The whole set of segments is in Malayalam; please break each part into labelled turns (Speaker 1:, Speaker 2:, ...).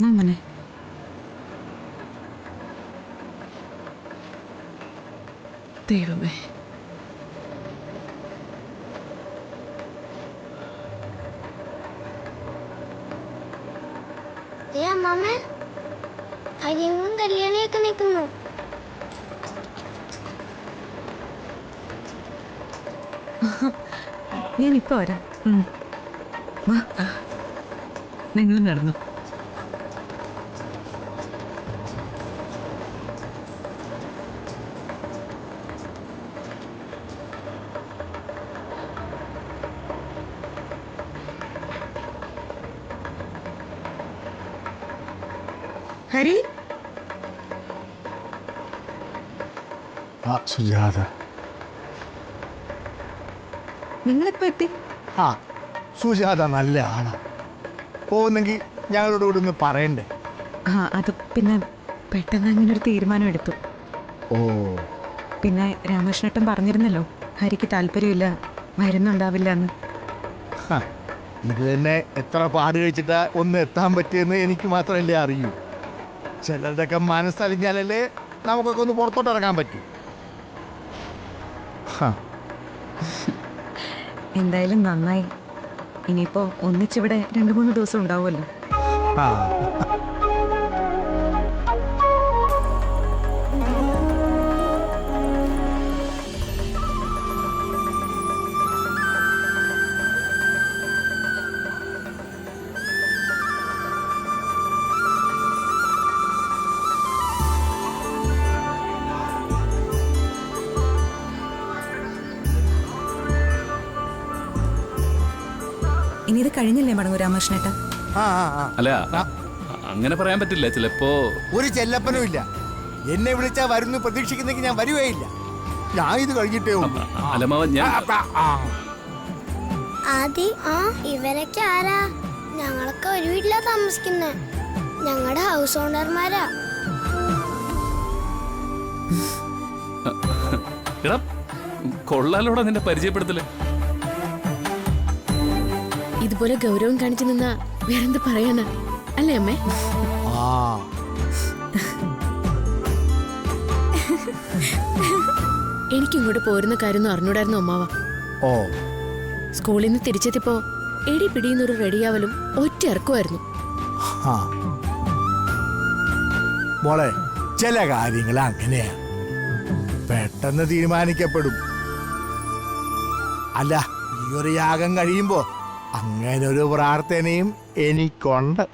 Speaker 1: അങ്ങനെ ദൈവമേ.
Speaker 2: ഹരിയങ്ങളും കല്യാണിയൊക്കെ നിൽക്കുന്നു.
Speaker 1: ഞാനിപ്പോ വരാം. നിങ്ങൾ നടന്നു. ഹരി,
Speaker 3: സുജാത,
Speaker 1: നിങ്ങളിപ്പോ എത്തി?
Speaker 3: സുജാത നല്ല ആളാ. പോകുന്നെങ്കിൽ ഞങ്ങളോട് കൂടെ ഒന്ന് പറയണ്ടേ?
Speaker 1: അത് പിന്നെ പെട്ടെന്ന് അങ്ങനെ ഒരു തീരുമാനം എടുത്തു.
Speaker 3: ഓ,
Speaker 1: പിന്നെ രാമകൃഷ്ണേട്ടൻ പറഞ്ഞിരുന്നല്ലോ ഹരിക്ക് താല്പര്യമില്ല, വരുന്നുണ്ടാവില്ല എന്ന്.
Speaker 3: ഇത് തന്നെ എത്ര പാട് കഴിച്ചിട്ടാ ഒന്ന് എത്താൻ പറ്റിയെന്ന് എനിക്ക് മാത്രമല്ലേ അറിയൂ. ചിലരുടെയൊക്കെ മനസ്സറിഞ്ഞാലല്ലേ നമുക്കൊക്കെ ഒന്ന് പുറത്തോട്ട് ഇറങ്ങാൻ പറ്റൂ.
Speaker 1: എന്തായാലും നന്നായി. ഇനിയിപ്പോ ഒന്നിച്ചിവിടെ 2-3 ദിവസം ഉണ്ടാവുമല്ലോ. ഇനി ഇത് കഴിഞ്ഞില്ലേ മടങ്ങൂ രാമകൃഷ്ണേട്ട?
Speaker 4: അല്ല, അങ്ങനെ പറയാൻ പറ്റില്ല. ചിലപ്പോ
Speaker 3: ഒരു ചെല്ലപ്പനും ഇല്ല. എന്നെ വിളിച്ചാ വരുന്നു പ്രതീക്ഷിക്കുന്നെങ്കിൽ ഞാൻ വരുകയില്ല. ഞാൻ ഇത് കഴിഞ്ഞിട്ടേ ഉള്ളൂ.
Speaker 2: ആദി, ഇവരൊക്കെ ആരാ? ഞങ്ങളൊക്കെ ഒരു വീട്ടിലാ താമസിക്കുന്നേ. ഞങ്ങളുടെ ഹൗസ് ഓണർമാരാ.
Speaker 4: കൊള്ളാലോടാ നിന്റെ പരിചയപ്പെടുത്തല്.
Speaker 5: ഇതുപോലെ ഗൗരവം കാണിച്ചു നിന്നാ വേറെന്ത് പറയാനാ, അല്ലേ അമ്മേ? എനിക്കിങ്ങോട്ട് പോരുന്ന കാര്യമൊന്നും അറിഞ്ഞൂടായിരുന്നു അമ്മാവ. സ്കൂളിൽ നിന്ന് തിരിച്ചെത്തിയപ്പോ എടി പിടിയുന്നൊരു റെഡിയാവലും ഒറ്റ ഇറക്കുമായിരുന്നു.
Speaker 3: മോളെ, ചില കാര്യങ്ങൾ അങ്ങനെയാ, പെട്ടെന്ന് തീരുമാനിക്കപ്പെടും. അല്ല, ഈ ഒരു യാഗം കഴിയുമ്പോ അങ്ങനൊരു പ്രാർത്ഥനയും എനിക്കുണ്ട്.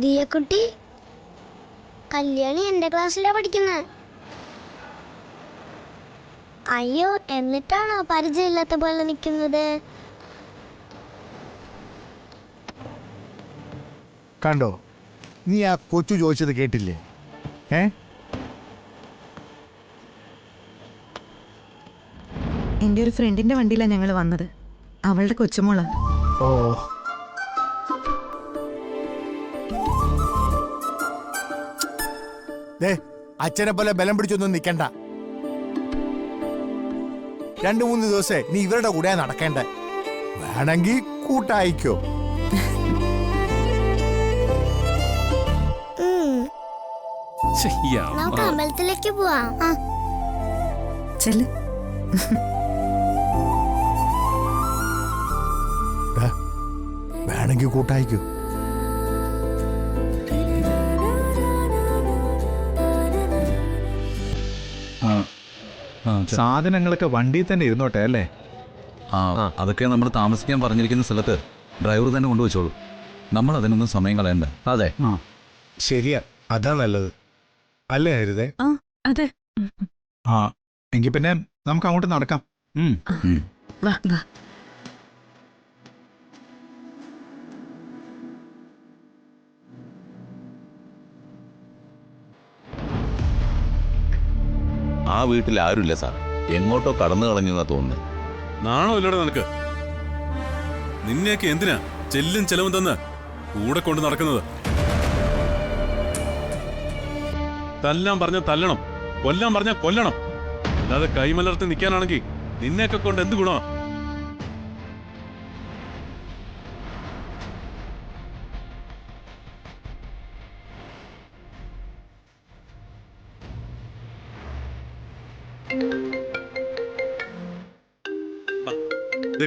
Speaker 2: ദിയക്കുട്ടി, കല്യാണി എന്റെ ക്ലാസ്സിലാ പഠിക്കുന്നത്. അയ്യോ, എന്നിട്ടാണോ പരിചയമില്ലാത്ത പോലെ നിൽക്കുന്നത്?
Speaker 3: കണ്ടോ, നീ ആ കൊച്ചു ചോദിച്ചത് കേട്ടില്ലേ?
Speaker 1: എൻ്റെ ഒരു ഫ്രണ്ടിന്റെ വണ്ടിയിലാണ് ഞങ്ങൾ വന്നത്. അവളുടെ കൊച്ചുമോള്.
Speaker 3: ഓ, അച്ഛനെ പോലെ ബലം പിടിച്ചൊന്നും നിൽക്കണ്ട. 2-3 ദിവസേ നീ ഇവരുടെ കൂടെ നടക്കേണ്ട. വേണമെങ്കിൽ കൂട്ടായിക്കോ.
Speaker 2: നമുക്ക് അമ്പലത്തിലേക്ക് പോവാം.
Speaker 1: ചെല്ല്.
Speaker 3: വേണമെങ്കിൽ കൂട്ടായിക്കോ.
Speaker 6: സാധനങ്ങളൊക്കെ വണ്ടിയിൽ തന്നെ ഇരുന്നോട്ടെ അല്ലേ?
Speaker 4: അതൊക്കെ നമ്മൾ താമസിക്കാൻ പറഞ്ഞിരിക്കുന്ന സ്ഥലത്ത് ഡ്രൈവർ തന്നെ കൊണ്ടുവച്ചോളൂ. നമ്മൾ അതിനൊന്നും സമയം കളയണ്ട.
Speaker 6: അതെ,
Speaker 3: ശരിയാ, അതാ നല്ലത് അല്ലേ ഹരിതേ?
Speaker 1: അതെ.
Speaker 6: എങ്കിൽ പിന്നെ നമുക്ക് അങ്ങോട്ട് നടക്കാം.
Speaker 1: വാ വാ.
Speaker 7: ആ വീട്ടിൽ ആരുമില്ല സാർ. എങ്ങോട്ടോ കടന്നു കളഞ്ഞെന്നാ തോന്നുന്നത്.
Speaker 8: നാണോ ഇല്ലടാ നിനക്ക്? നിന്നെയൊക്കെ എന്തിനാ ചെല്ലും ചെലവും തന്ന് കൂടെ കൊണ്ട് നടക്കുന്നത്? തല്ലാൻ പറഞ്ഞ തല്ലണം, കൊല്ലാൻ പറഞ്ഞ കൊല്ലണം. അല്ലാതെ കൈമലർത്തി നിൽക്കാനാണെങ്കിൽ നിന്നെയൊക്കെ കൊണ്ട് എന്ത് ഗുണമാ?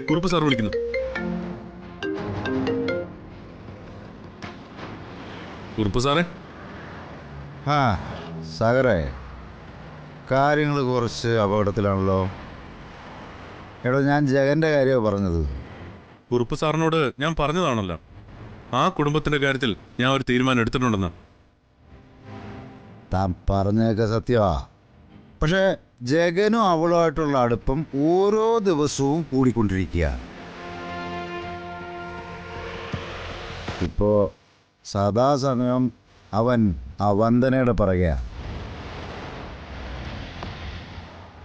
Speaker 8: കുറുപ്പ് സാർ വിളിക്കുന്നു. കുറുപ്പ് സാറേ.
Speaker 9: ആ സാഗറേ, കാര്യങ്ങൾ കുറച്ച് അപകടത്തിലാണല്ലോ. എടോ, ഞാൻ ജഗൻ്റെ കാര്യമാണ് പറഞ്ഞത്.
Speaker 8: കുറുപ്പ് സാറിനോട് ഞാൻ പറഞ്ഞതാണല്ലോ, ആ കുടുംബത്തിന്റെ കാര്യത്തിൽ ഞാൻ ഒരു തീരുമാനം എടുത്തിട്ടുണ്ടെന്ന്.
Speaker 9: താൻ പറഞ്ഞതൊക്കെ സത്യമാ. പക്ഷേ ജഗനും അവളുമായിട്ടുള്ള അടുപ്പം ഓരോ ദിവസവും കൂടിക്കൊണ്ടിരിക്കുക. ഇപ്പോൾ സദാസമയം അവൻ ആ വന്ദനയുടെ പറയുക.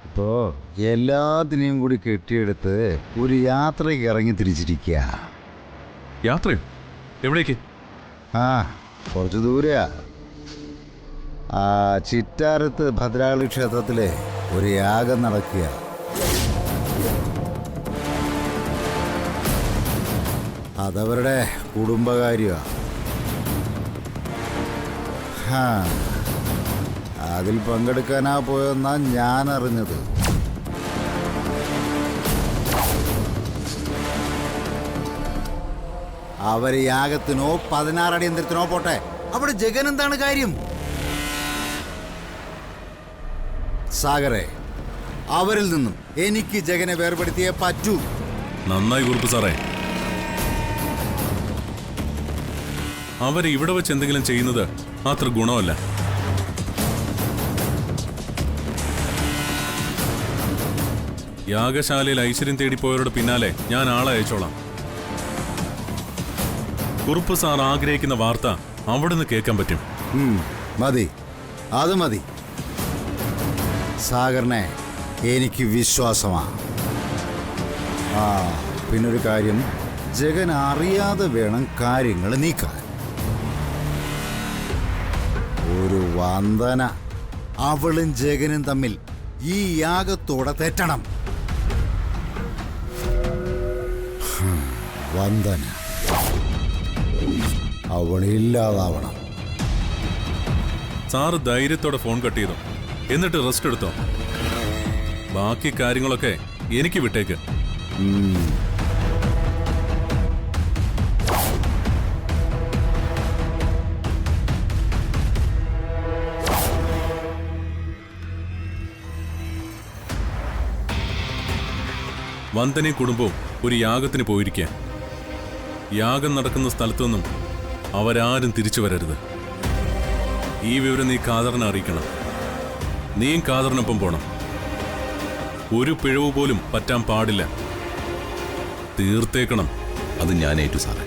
Speaker 9: ഇപ്പോൾ എല്ലാത്തിനെയും കൂടി കെട്ടിയെടുത്ത് ഒരു യാത്രയ്ക്ക് ഇറങ്ങി തിരിച്ചിരിക്കുക.
Speaker 8: യാത്രയോ? എവിടേക്ക്?
Speaker 9: ആ, കുറച്ച് ദൂരെയാ. ആ ചിറ്റാരത്ത് ഭദ്രാകാളി ക്ഷേത്രത്തിൽ ഒരു യാഗം നടക്കുക. അതവരുടെ കുടുംബകാര്യമാണ്. അതിൽ പങ്കെടുക്കാനാ പോയെന്നാ ഞാൻ അറിഞ്ഞത്. അവര് യാഗത്തിനോ 16 അടിയന്തരത്തിനോ പോട്ടെ, അവിടെ ജഗൻ എന്താണ് കാര്യം? സാഗറെ, അവരിൽ നിന്നും എനിക്ക് ജഗനെ വേർപെടുത്തിയേ പറ്റൂ.
Speaker 8: നന്നായി കുറുപ്പ് സാറേ. അവരെ ഇവിടെ വെച്ച് എന്തെങ്കിലും ചെയ്യുന്നത് അത്ര ഗുണമല്ല. യാഗശാലയിൽ ഐശ്വര്യം തേടിപ്പോയവരുടെ പിന്നാലെ ഞാൻ ആളെ അയച്ചോളാം. കുറുപ്പ് സാർ ആഗ്രഹിക്കുന്ന വാർത്ത അവിടെ നിന്ന് കേൾക്കാൻ പറ്റും.
Speaker 9: മതി, അത് മതി. സാഗറിനെ എനിക്ക് വിശ്വാസമാണ്. ആ, പിന്നൊരു കാര്യം, ജഗൻ അറിയാതെ വേണം കാര്യങ്ങൾ നീക്കാൻ. ഒരു വന്ദന അവളും ജഗനും തമ്മിൽ ഈ യാഗത്തോടെ തെറ്റണം. വന്ദന അവളില്ലാതാവണം.
Speaker 8: സാറ് ധൈര്യത്തോടെ ഫോൺ കട്ട് ചെയ്തോ, എന്നിട്ട് റെസ്റ്റ് എടുത്തോ. ബാക്കി കാര്യങ്ങളൊക്കെ എനിക്ക് വിട്ടേക്ക്. വന്ദനയും കുടുംബവും ഒരു യാഗത്തിന് പോയിരിക്കുക. യാഗം നടക്കുന്ന സ്ഥലത്തു നിന്നും അവരാരും തിരിച്ചു വരരുത്. ഈ വിവരം നീ ഖാദറിനെ അറിയിക്കണം. നീയും ഖാദറിനൊപ്പം പോണം. ഒരു പിഴവ് പോലും പറ്റാൻ പാടില്ല. തീർത്തേക്കണം.
Speaker 7: അത് ഞാൻ ഏറ്റു സാറേ.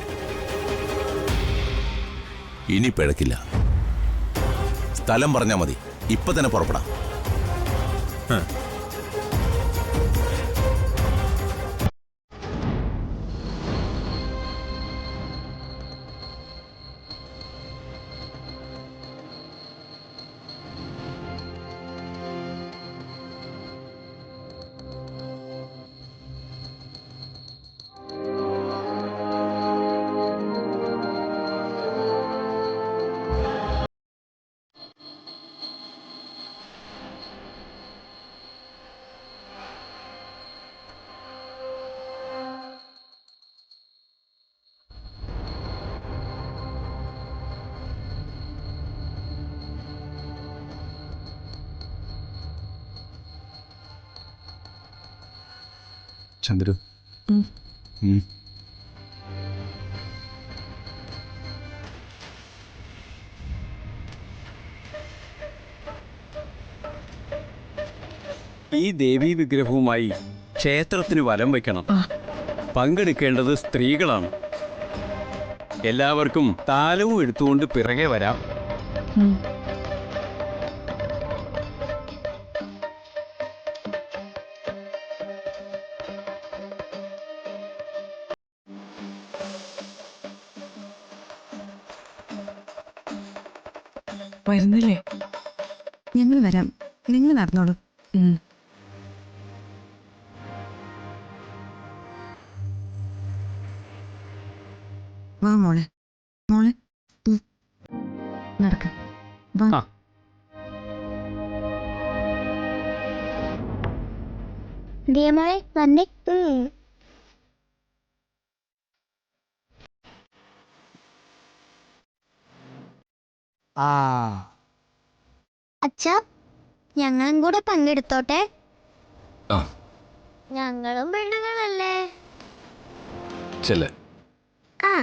Speaker 7: ഇനി പിഴക്കില്ല. സ്ഥലം പറഞ്ഞാൽ മതി, ഇപ്പൊ തന്നെ പുറപ്പെടാം.
Speaker 6: ചന്ദ്രു,
Speaker 10: ഈ ദേവീ വിഗ്രഹവുമായി ക്ഷേത്രത്തിന് വലം വയ്ക്കണം. പങ്കെടുക്കേണ്ടത് സ്ത്രീകളാണ്. എല്ലാവർക്കും താലവും എടുത്തുകൊണ്ട് പിറകെ വരാം.
Speaker 1: വരുന്നില്ലേ? ഞങ്ങൾ വരാം, നിങ്ങൾ നടന്നോളൂ. വാ മോളെ, മോളെ നടക്ക. വാ.
Speaker 10: ആ.
Speaker 2: ദിയമോളെ വന്നേ.
Speaker 3: ആ
Speaker 2: അച്ഛാ, ഞങ്ങളും കൂടെ പങ്കെടുത്തോട്ടെ?
Speaker 7: ആ
Speaker 2: ഞങ്ങളും പെണ്ണുങ്ങളല്ലേ?
Speaker 7: ചെല്ലേ.
Speaker 2: ആ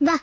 Speaker 2: വാ.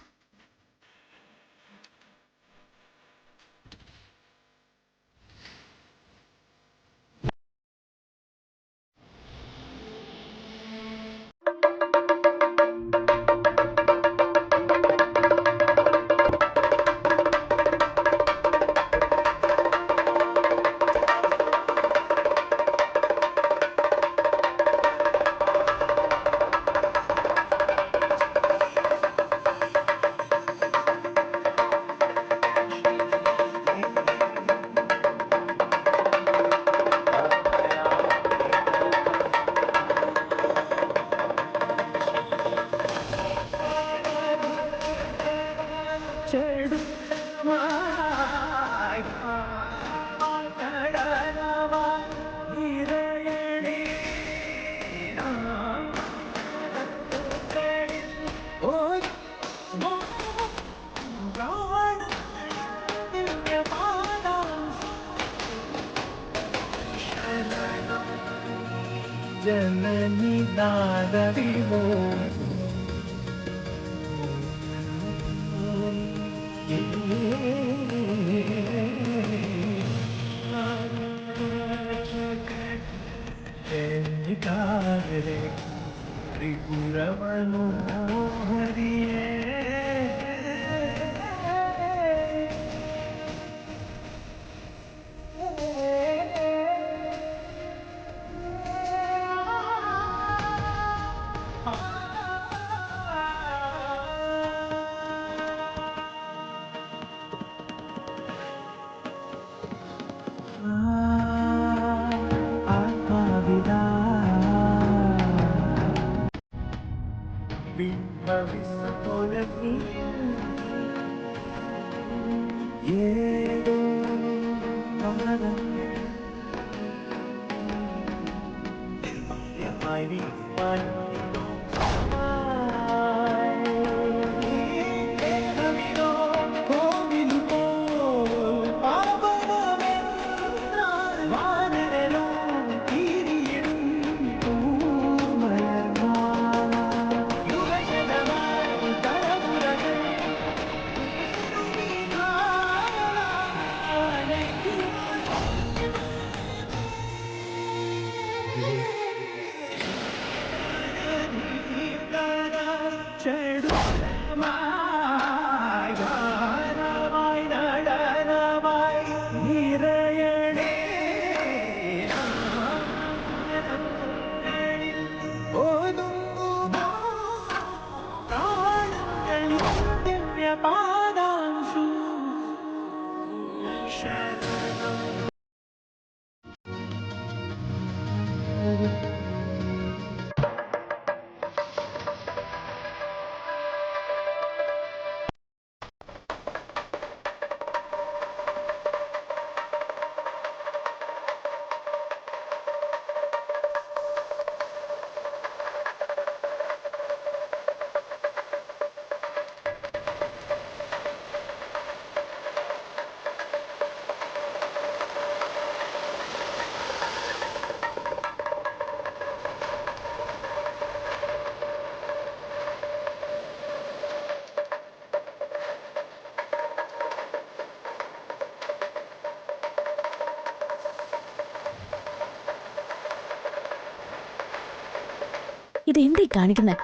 Speaker 5: ഇതെന്തീ കാണിക്കുന്നേ?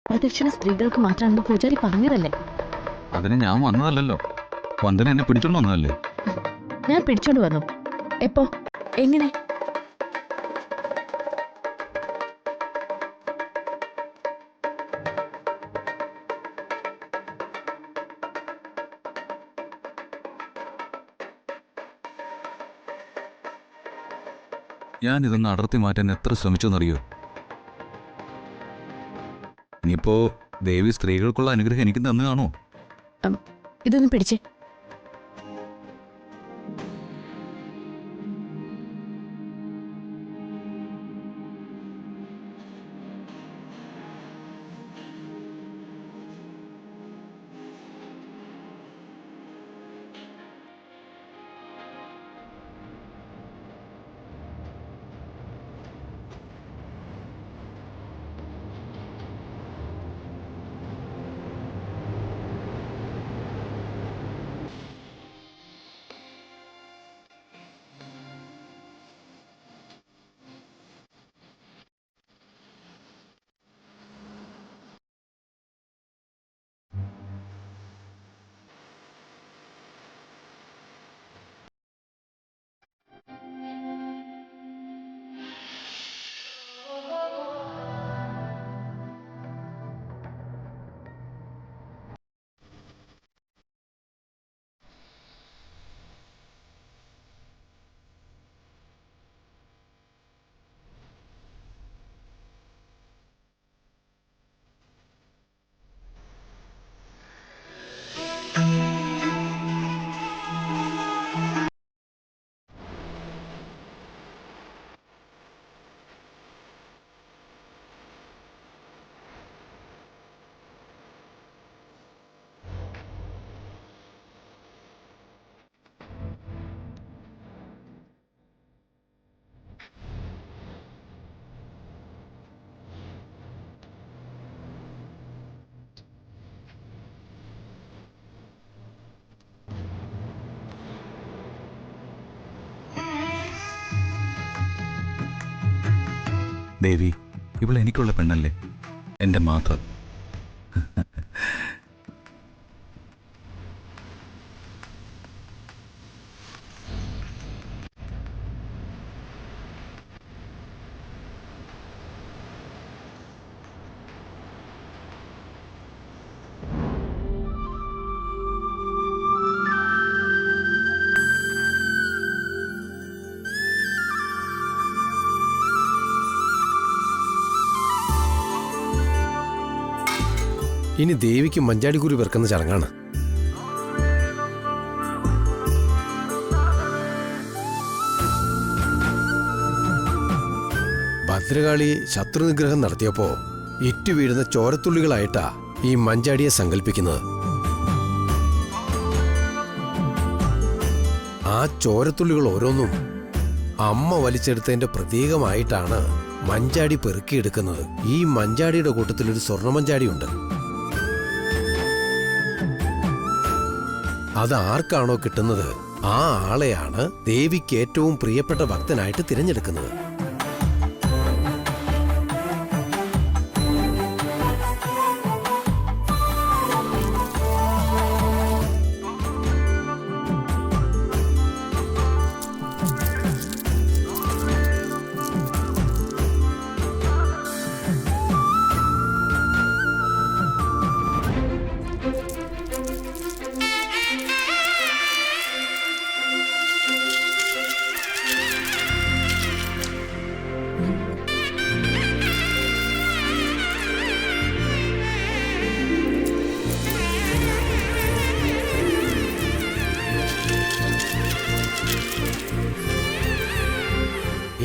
Speaker 5: പ്രദക്ഷിണ സ്ത്രീകൾക്ക് മാത്രമാണെന്ന് പൂജാരി പറഞ്ഞതല്ലേ?
Speaker 4: അതിന് ഞാൻ വന്നതല്ലല്ലോ, വന്ദന എന്നെ പിടിച്ചോണ്ട് വന്നതല്ലേ.
Speaker 5: ഞാൻ പിടിച്ചോണ്ട് വന്നു. എപ്പോ? എങ്ങനെ?
Speaker 4: ഞാൻ ഇതൊന്ന് അടർത്തി മാറ്റാൻ എത്ര ശ്രമിച്ചെന്നറിയോ? ഇനിയിപ്പോ ദേവി സ്ത്രീകൾക്കുള്ള അനുഗ്രഹം എനിക്ക് തന്നു കാണോ?
Speaker 5: ഇതൊന്ന് പിടിച്ചേ.
Speaker 4: ദേവി, ഇവൾ എനിക്കുള്ള പെണ്ണല്ലേ, എൻ്റെ മാത്രം.
Speaker 11: ഇനി ദേവിക്ക് മഞ്ചാടിക്കുരി പെറുക്കുന്ന ചടങ്ങാണ്. ഭദ്രകാളി ശത്രുനിഗ്രഹം നടത്തിയപ്പോ ഇറ്റു വീഴുന്ന ചോരത്തുള്ളികളായിട്ടാ ഈ മഞ്ചാടിയെ സങ്കല്പിക്കുന്നത്. ആ ചോരത്തുള്ളികൾ ഓരോന്നും അമ്മ വലിച്ചെടുത്തതിന്റെ പ്രതീകമായിട്ടാണ് മഞ്ചാടി പെറുക്കിയെടുക്കുന്നത്. ഈ മഞ്ചാടിയുടെ കൂട്ടത്തിലൊരു സ്വർണ്ണമഞ്ചാടിയുണ്ട്. അത് ആർക്കാണോ കിട്ടുന്നത് ആ ആളെയാണ് ദേവിക്ക് ഏറ്റവും പ്രിയപ്പെട്ട ഭക്തനായിട്ട് തിരഞ്ഞെടുക്കുന്നത്.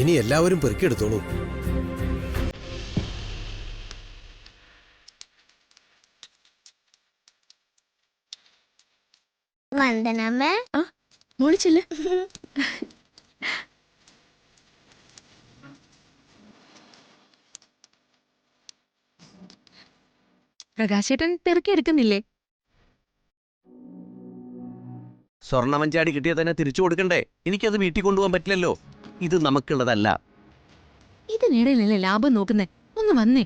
Speaker 11: ഇനി എല്ലാവരും പെറുക്കിയെടുത്തോളൂ.
Speaker 2: വന്ദനമ്മ.
Speaker 5: മോളിച്ചില്ലേ? പ്രകാശേട്ടൻ പെറുക്കിയെടുക്കുന്നില്ലേ?
Speaker 10: സ്വർണ്ണമഞ്ചാടി കിട്ടിയാൽ തന്നെ തിരിച്ചു കൊടുക്കണ്ടേ? എനിക്കത് വീട്ടിൽ കൊണ്ടുപോകാൻ പറ്റില്ലല്ലോ. ഇത് നമുക്കുള്ളതല്ല.
Speaker 5: ഇതിനിടയിലല്ലേ ലാഭം നോക്കുന്നേ? ഒന്ന് വന്നേ.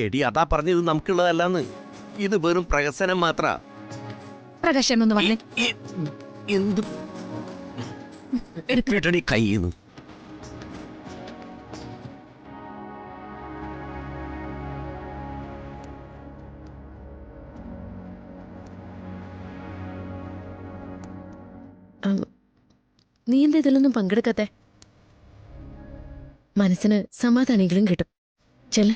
Speaker 10: എടി, അതാ പറഞ്ഞത് നമുക്കുള്ളതല്ലാന്ന്. ഇത് വെറും പ്രഹസനം മാത്ര.
Speaker 5: പ്രകാശേട്ടൻ ഒന്ന് വന്നേ.
Speaker 10: എന്ത് എടുക്കടി കയ്യിന്ന്.
Speaker 5: നീ എന്താ ഇതിലൊന്നും പങ്കെടുക്കാത്തെ? മനസ്സിന് സമാധാനെങ്കിലും കിട്ടും. ചെല്ല്.